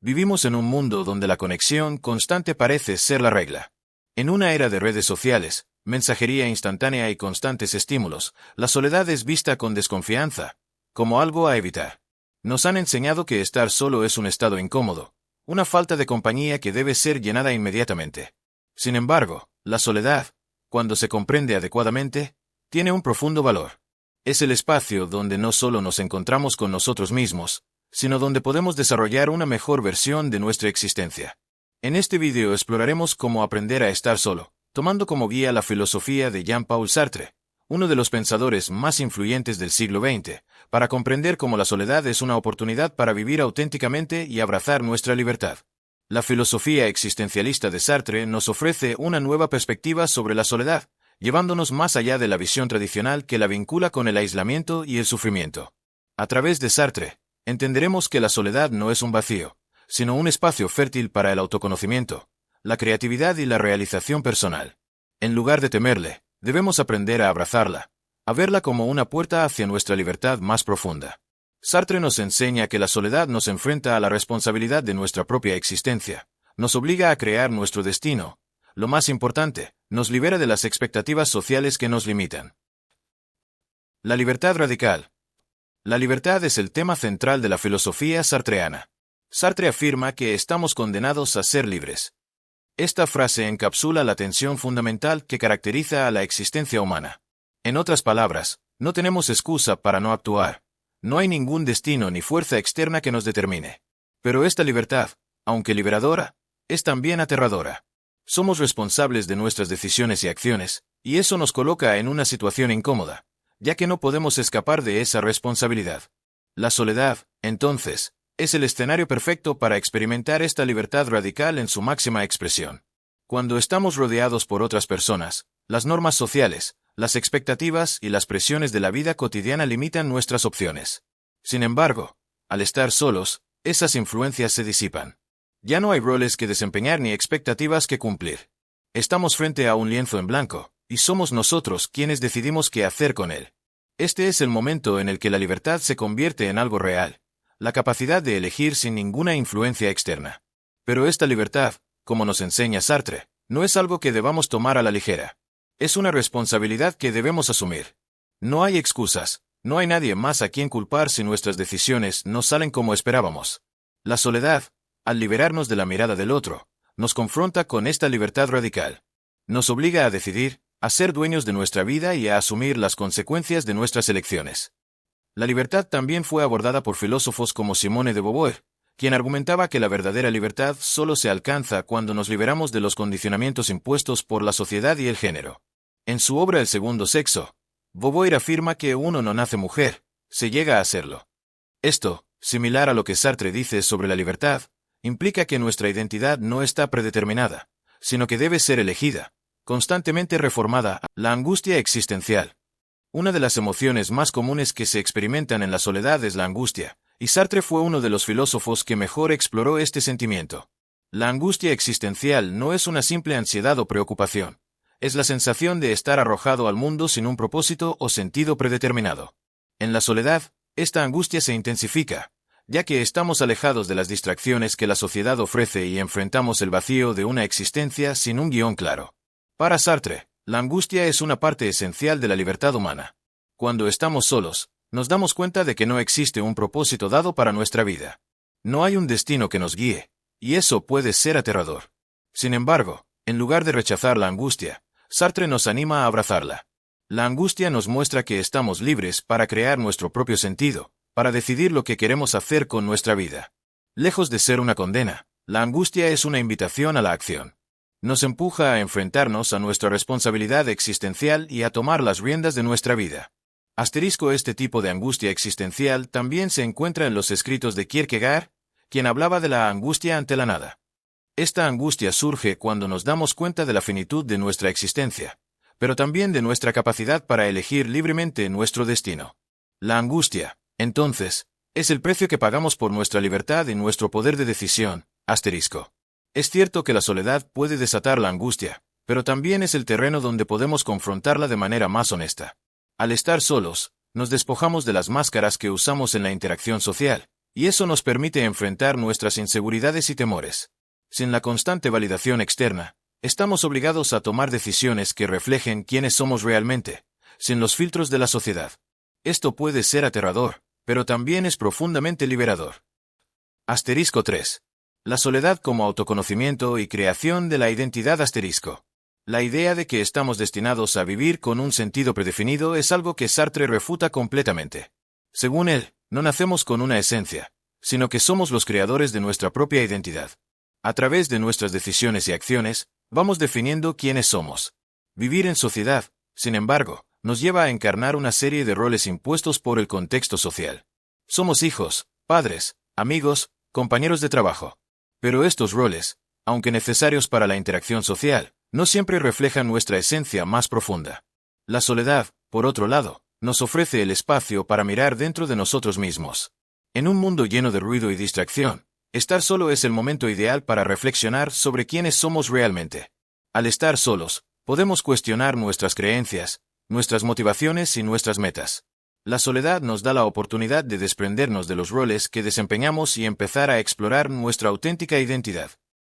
Vivimos en un mundo donde la conexión constante parece ser la regla. En una era de redes sociales, mensajería instantánea y constantes estímulos, la soledad es vista con desconfianza, como algo a evitar. Nos han enseñado que estar solo es un estado incómodo, una falta de compañía que debe ser llenada inmediatamente. Sin embargo, la soledad, cuando se comprende adecuadamente, tiene un profundo valor. Es el espacio donde no solo nos encontramos con nosotros mismos, sino donde podemos desarrollar una mejor versión de nuestra existencia. En este vídeo exploraremos cómo aprender a estar solo, tomando como guía la filosofía de Jean-Paul Sartre, uno de los pensadores más influyentes del siglo XX, para comprender cómo la soledad es una oportunidad para vivir auténticamente y abrazar nuestra libertad. La filosofía existencialista de Sartre nos ofrece una nueva perspectiva sobre la soledad, llevándonos más allá de la visión tradicional que la vincula con el aislamiento y el sufrimiento. A través de Sartre, entenderemos que la soledad no es un vacío, sino un espacio fértil para el autoconocimiento, la creatividad y la realización personal. En lugar de temerle, debemos aprender a abrazarla, a verla como una puerta hacia nuestra libertad más profunda. Sartre nos enseña que la soledad nos enfrenta a la responsabilidad de nuestra propia existencia, nos obliga a crear nuestro destino. Lo más importante, nos libera de las expectativas sociales que nos limitan. La libertad radical. La libertad es el tema central de la filosofía sartreana. Sartre afirma que estamos condenados a ser libres. Esta frase encapsula la tensión fundamental que caracteriza a la existencia humana. En otras palabras, no tenemos excusa para no actuar. No hay ningún destino ni fuerza externa que nos determine. Pero esta libertad, aunque liberadora, es también aterradora. Somos responsables de nuestras decisiones y acciones, y eso nos coloca en una situación incómoda, ya que no podemos escapar de esa responsabilidad. La soledad, entonces, es el escenario perfecto para experimentar esta libertad radical en su máxima expresión. Cuando estamos rodeados por otras personas, las normas sociales, las expectativas y las presiones de la vida cotidiana limitan nuestras opciones. Sin embargo, al estar solos, esas influencias se disipan. Ya no hay roles que desempeñar ni expectativas que cumplir. Estamos frente a un lienzo en blanco, y somos nosotros quienes decidimos qué hacer con él. Este es el momento en el que la libertad se convierte en algo real, la capacidad de elegir sin ninguna influencia externa. Pero esta libertad, como nos enseña Sartre, no es algo que debamos tomar a la ligera. Es una responsabilidad que debemos asumir. No hay excusas, no hay nadie más a quien culpar si nuestras decisiones no salen como esperábamos. La soledad, al liberarnos de la mirada del otro, nos confronta con esta libertad radical. Nos obliga a decidir, a ser dueños de nuestra vida y a asumir las consecuencias de nuestras elecciones. La libertad también fue abordada por filósofos como Simone de Beauvoir, quien argumentaba que la verdadera libertad solo se alcanza cuando nos liberamos de los condicionamientos impuestos por la sociedad y el género. En su obra El segundo sexo, Beauvoir afirma que uno no nace mujer, se llega a serlo. Esto, similar a lo que Sartre dice sobre la libertad, implica que nuestra identidad no está predeterminada, sino que debe ser elegida, constantemente reformada. La angustia existencial. Una de las emociones más comunes que se experimentan en la soledad es la angustia, y Sartre fue uno de los filósofos que mejor exploró este sentimiento. La angustia existencial no es una simple ansiedad o preocupación, es la sensación de estar arrojado al mundo sin un propósito o sentido predeterminado. En la soledad, esta angustia se intensifica, ya que estamos alejados de las distracciones que la sociedad ofrece y enfrentamos el vacío de una existencia sin un guión claro. Para Sartre, la angustia es una parte esencial de la libertad humana. Cuando estamos solos, nos damos cuenta de que no existe un propósito dado para nuestra vida. No hay un destino que nos guíe, y eso puede ser aterrador. Sin embargo, en lugar de rechazar la angustia, Sartre nos anima a abrazarla. La angustia nos muestra que estamos libres para crear nuestro propio sentido, para decidir lo que queremos hacer con nuestra vida. Lejos de ser una condena, la angustia es una invitación a la acción. Nos empuja a enfrentarnos a nuestra responsabilidad existencial y a tomar las riendas de nuestra vida. Este tipo de angustia existencial también se encuentra en los escritos de Kierkegaard, quien hablaba de la angustia ante la nada. Esta angustia surge cuando nos damos cuenta de la finitud de nuestra existencia, pero también de nuestra capacidad para elegir libremente nuestro destino. La angustia, entonces, es el precio que pagamos por nuestra libertad y nuestro poder de decisión. Es cierto que la soledad puede desatar la angustia, pero también es el terreno donde podemos confrontarla de manera más honesta. Al estar solos, nos despojamos de las máscaras que usamos en la interacción social, y eso nos permite enfrentar nuestras inseguridades y temores. Sin la constante validación externa, estamos obligados a tomar decisiones que reflejen quiénes somos realmente, sin los filtros de la sociedad. Esto puede ser aterrador, pero también es profundamente liberador. Asterisco 3. La soledad como autoconocimiento y creación de la identidad asterisco. La idea de que estamos destinados a vivir con un sentido predefinido es algo que Sartre refuta completamente. Según él, no nacemos con una esencia, sino que somos los creadores de nuestra propia identidad. A través de nuestras decisiones y acciones, vamos definiendo quiénes somos. Vivir en sociedad, sin embargo, nos lleva a encarnar una serie de roles impuestos por el contexto social. Somos hijos, padres, amigos, compañeros de trabajo. Pero estos roles, aunque necesarios para la interacción social, no siempre reflejan nuestra esencia más profunda. La soledad, por otro lado, nos ofrece el espacio para mirar dentro de nosotros mismos. En un mundo lleno de ruido y distracción, estar solo es el momento ideal para reflexionar sobre quiénes somos realmente. Al estar solos, podemos cuestionar nuestras creencias, nuestras motivaciones y nuestras metas. La soledad nos da la oportunidad de desprendernos de los roles que desempeñamos y empezar a explorar nuestra auténtica identidad.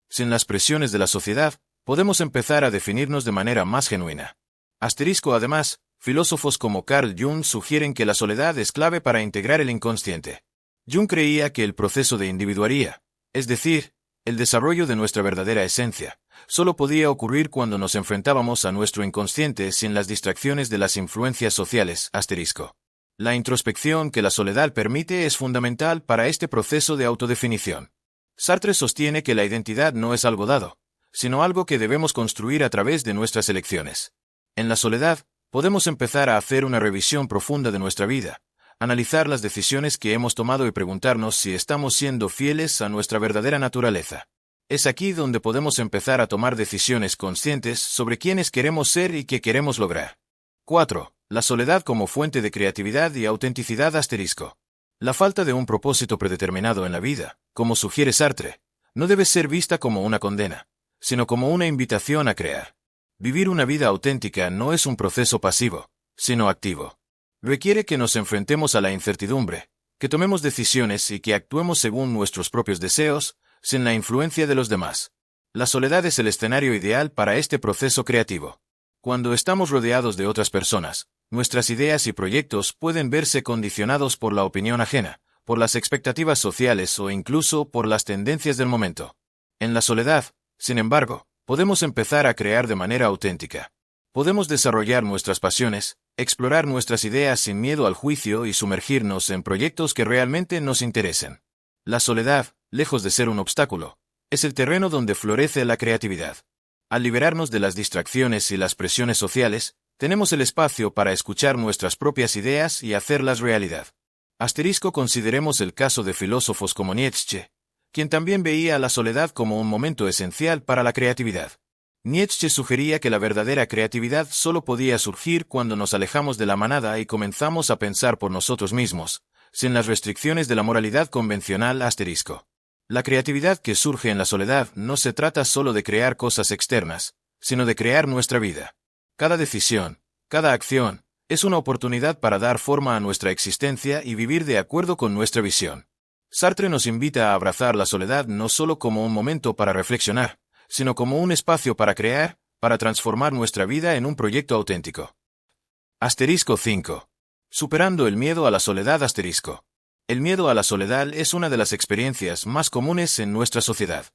Sin las presiones de la sociedad, podemos empezar a definirnos de manera más genuina. Asterisco además, filósofos como Carl Jung sugieren que la soledad es clave para integrar el inconsciente. Jung creía que el proceso de individuaría, es decir, el desarrollo de nuestra verdadera esencia, solo podía ocurrir cuando nos enfrentábamos a nuestro inconsciente sin las distracciones de las influencias sociales. Asterisco. La introspección que la soledad permite es fundamental para este proceso de autodefinición. Sartre sostiene que la identidad no es algo dado, sino algo que debemos construir a través de nuestras elecciones. En la soledad, podemos empezar a hacer una revisión profunda de nuestra vida, analizar las decisiones que hemos tomado y preguntarnos si estamos siendo fieles a nuestra verdadera naturaleza. Es aquí donde podemos empezar a tomar decisiones conscientes sobre quiénes queremos ser y qué queremos lograr. 4. La soledad como fuente de creatividad y autenticidad asterisco. La falta de un propósito predeterminado en la vida, como sugiere Sartre, no debe ser vista como una condena, sino como una invitación a crear. Vivir una vida auténtica no es un proceso pasivo, sino activo. Requiere que nos enfrentemos a la incertidumbre, que tomemos decisiones y que actuemos según nuestros propios deseos, sin la influencia de los demás. La soledad es el escenario ideal para este proceso creativo. Cuando estamos rodeados de otras personas, nuestras ideas y proyectos pueden verse condicionados por la opinión ajena, por las expectativas sociales o incluso por las tendencias del momento. En la soledad, sin embargo, podemos empezar a crear de manera auténtica. Podemos desarrollar nuestras pasiones, explorar nuestras ideas sin miedo al juicio y sumergirnos en proyectos que realmente nos interesen. La soledad, lejos de ser un obstáculo, es el terreno donde florece la creatividad. Al liberarnos de las distracciones y las presiones sociales, tenemos el espacio para escuchar nuestras propias ideas y hacerlas realidad. Asterisco consideremos el caso de filósofos como Nietzsche, quien también veía a la soledad como un momento esencial para la creatividad. Nietzsche sugería que la verdadera creatividad solo podía surgir cuando nos alejamos de la manada y comenzamos a pensar por nosotros mismos, sin las restricciones de la moralidad convencional asterisco. La creatividad que surge en la soledad no se trata solo de crear cosas externas, sino de crear nuestra vida. Cada decisión, cada acción, es una oportunidad para dar forma a nuestra existencia y vivir de acuerdo con nuestra visión. Sartre nos invita a abrazar la soledad no solo como un momento para reflexionar, sino como un espacio para crear, para transformar nuestra vida en un proyecto auténtico. Asterisco 5. Superando el miedo a la soledad asterisco. El miedo a la soledad es una de las experiencias más comunes en nuestra sociedad.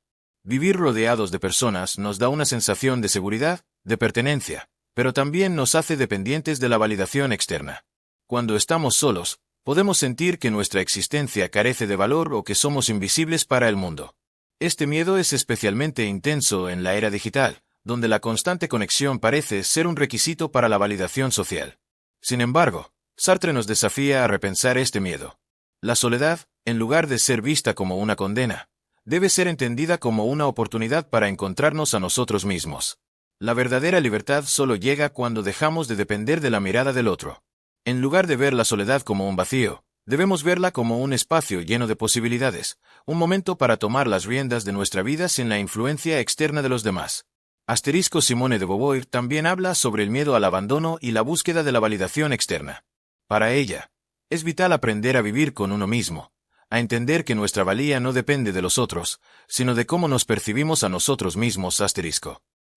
Vivir rodeados de personas nos da una sensación de seguridad, de pertenencia, pero también nos hace dependientes de la validación externa. Cuando estamos solos, podemos sentir que nuestra existencia carece de valor o que somos invisibles para el mundo. Este miedo es especialmente intenso en la era digital, donde la constante conexión parece ser un requisito para la validación social. Sin embargo, Sartre nos desafía a repensar este miedo. La soledad, en lugar de ser vista como una condena, debe ser entendida como una oportunidad para encontrarnos a nosotros mismos. La verdadera libertad solo llega cuando dejamos de depender de la mirada del otro. En lugar de ver la soledad como un vacío, debemos verla como un espacio lleno de posibilidades, un momento para tomar las riendas de nuestra vida sin la influencia externa de los demás. Asterisco Simone de Beauvoir también habla sobre el miedo al abandono y la búsqueda de la validación externa. Para ella, es vital aprender a vivir con uno mismo, a entender que nuestra valía no depende de los otros, sino de cómo nos percibimos a nosotros mismos.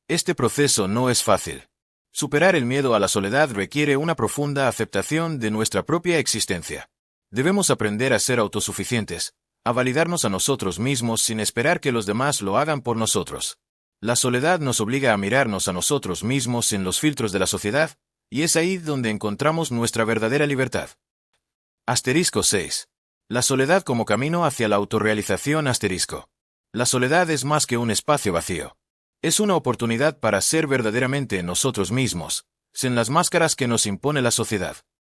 Este proceso no es fácil. Superar el miedo a la soledad requiere una profunda aceptación de nuestra propia existencia. Debemos aprender a ser autosuficientes, a validarnos a nosotros mismos sin esperar que los demás lo hagan por nosotros. La soledad nos obliga a mirarnos a nosotros mismos sin los filtros de la sociedad, y es ahí donde encontramos nuestra verdadera libertad. 6. La soledad como camino hacia la autorrealización. La soledad es más que un espacio vacío. Es una oportunidad para ser verdaderamente nosotros mismos, sin las máscaras que nos impone la sociedad.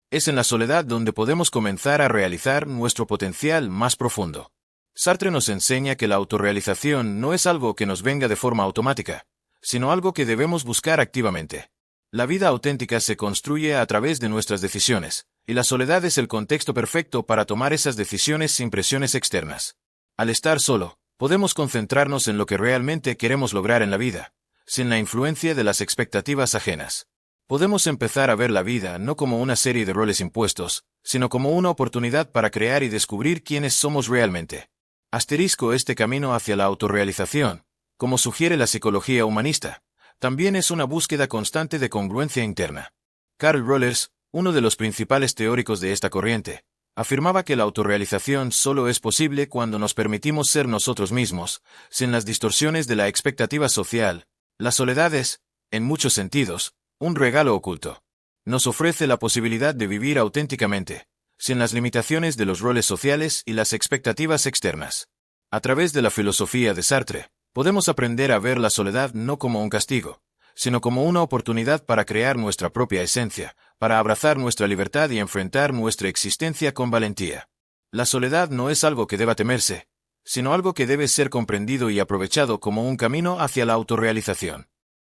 Es en la soledad donde podemos comenzar a realizar nuestro potencial más profundo. Sartre nos enseña que la autorrealización no es algo que nos venga de forma automática, sino algo que debemos buscar activamente. La vida auténtica se construye a través de nuestras decisiones, y la soledad es el contexto perfecto para tomar esas decisiones sin presiones externas. Al estar solo, podemos concentrarnos en lo que realmente queremos lograr en la vida, sin la influencia de las expectativas ajenas. Podemos empezar a ver la vida no como una serie de roles impuestos, sino como una oportunidad para crear y descubrir quiénes somos realmente. Este camino hacia la autorrealización, como sugiere la psicología humanista, también es una búsqueda constante de congruencia interna. Carl Rollers, uno de los principales teóricos de esta corriente, afirmaba que la autorrealización solo es posible cuando nos permitimos ser nosotros mismos, sin las distorsiones de la expectativa social. La soledad es, en muchos sentidos, un regalo oculto. Nos ofrece la posibilidad de vivir auténticamente, sin las limitaciones de los roles sociales y las expectativas externas. A través de la filosofía de Sartre, podemos aprender a ver la soledad no como un castigo, sino como una oportunidad para crear nuestra propia esencia, para abrazar nuestra libertad y enfrentar nuestra existencia con valentía. La soledad no es algo que deba temerse, sino algo que debe ser comprendido y aprovechado como un camino hacia la autorrealización.